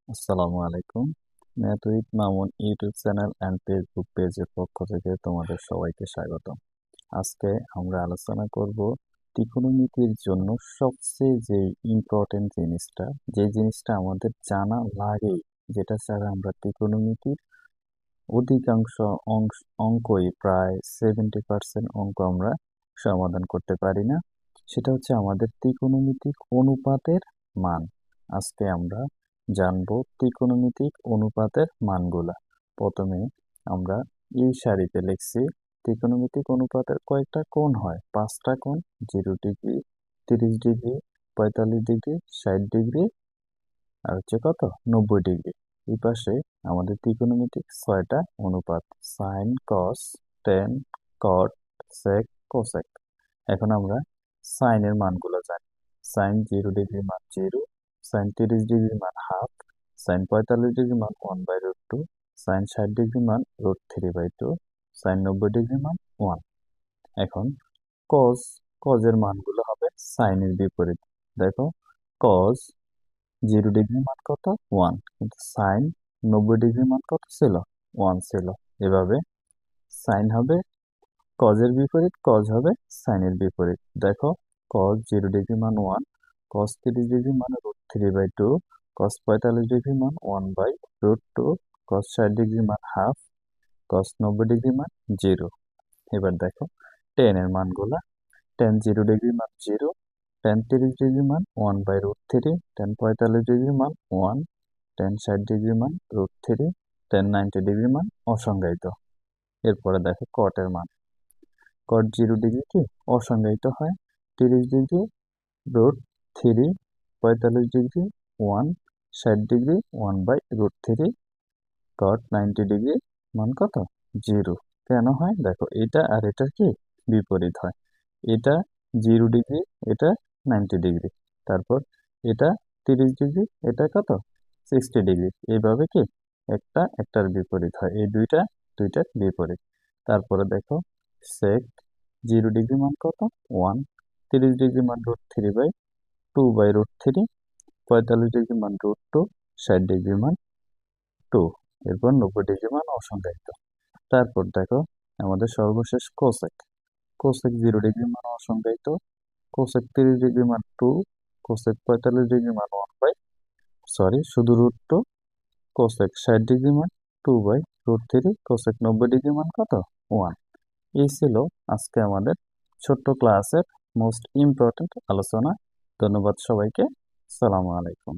আসসালামু আলাইকুম। Math with Mamun YouTube channel and Facebook পেজের পক্ষ থেকে তোমাদের সবাইকে স্বাগত। আজকে আমরা আলোচনা করব ত্রিকোণমিতির জন্য সবচেয়ে যে ইম্পর্টেন্ট জিনিসটা, যে জিনিসটা আমাদের জানা লাগেই, যেটা ছাড়া আমরা ত্রিকোণমিতির অধিকাংশ অঙ্কই প্রায় 70% অঙ্ক আমরা সমাধান করতে পারি না। সেটা হচ্ছে আমাদের ত্রিকোণমিতিক অনুপাতের মান। আজকে আমরা জানবো ত্রিকোণমিতিক অনুপাতের মানগুলা। প্রথমে আমরা এই সারিতে লিখছি ত্রিকোণমিতিক অনুপাতের কয়েকটা কোণ হয়, 5টা কোণ, 0 ডিগ্রি, 30 ডিগ্রি, 45 ডিগ্রি, 60 ডিগ্রি, আর হচ্ছে কত 90 ডিগ্রি। এই পাশে আমাদের ত্রিকোণমিতিক 6টা অনুপাত, সাইন, কস, টেন, কট, সেক, কোসেক। এখন আমরা সাইনের মানগুলো জানি। সাইন 0 ডিগ্রি মান 0, সাইন 30 ডিগ্রি মান হাফ, সাইন 45 ডিগ্রি মান 1/√2, সাইন 60 ডিগ্রি মান √3/2, সাইন 90 ডিগ্রি মান 1। এখন কজ, কজের মানগুলো হবে সাইনের বিপরীত। দেখো, কজ 0 ডিগ্রি মান কত 1, কিন্তু সাইন 90 ডিগ্রি মান কত ছিল 1 ছিল। এভাবে সাইন হবে কজের বিপরীত, কজ হবে সাইনের বিপরীত। দেখো, কজ 0 ডিগ্রি মান 1, কস 30 ডিগ্রি মান √3/2, কস 45 ডিগ্রি মান 1/√2, কস 60 ডিগ্রি মান হাফ, কস 90 ডিগ্রি মান 0। এবার দেখো টেন এর মানগুলা। টেন 0 ডিগ্রি মান 0, টেন 30 ডিগ্রি মান 1/√3, টেন 45 ডিগ্রি মান 1, টেন 60 ডিগ্রি মান √3, টেন 90 ডিগ্রি মান অসংজ্ঞায়িত। এরপরে দেখো কটের মান। কট 0 ডিগ্রি কি অসংজ্ঞায়িত হয়, 30 ডিগ্রি √3, 45 ডিগ্রি 1, 60 ডিগ্রি 1/√3, কট 90 ডিগ্রি মান কত 0। কেন হয় দেখো, এটা আর এটার কি বিপরীত হয়। এটা 0 ডিগ্রি, এটা 90 ডিগ্রি, তারপর এটা 30 ডিগ্রি, এটা কত 60 ডিগ্রি। এইভাবে কি একটা একটার বিপরীত হয়, এই দুইটা দুইটার বিপরীত। তারপরে দেখো সেক 0 ডিগ্রি মান কত 1, 30 ডিগ্রি মান √3/2/√3, 45 ডিগ্রি মান √2, 60 ডিগ্রি মান 2। এরপর 90 ডিগ্রি মান অসংজ্ঞায়িত। তারপর দেখো আমাদের সর্বশেষ কোসেক। কোসেক 0 ডিগ্রি মান অসংজ্ঞায়িত, কোসেক 30 ডিগ্রি মান 2, কোসেক 45 ডিগ্রি মান শুধু √2, কোসেক 60 ডিগ্রি মান 2/√3, কোসেক 90 ডিগ্রি মান কত 1। এই ছিল আজকে আমাদের ছোট্ট ক্লাসের মোস্ট ইম্পর্টেন্ট আলোচনা। ধন্যবাদ সবাইকে। সালামু আলাইকুম।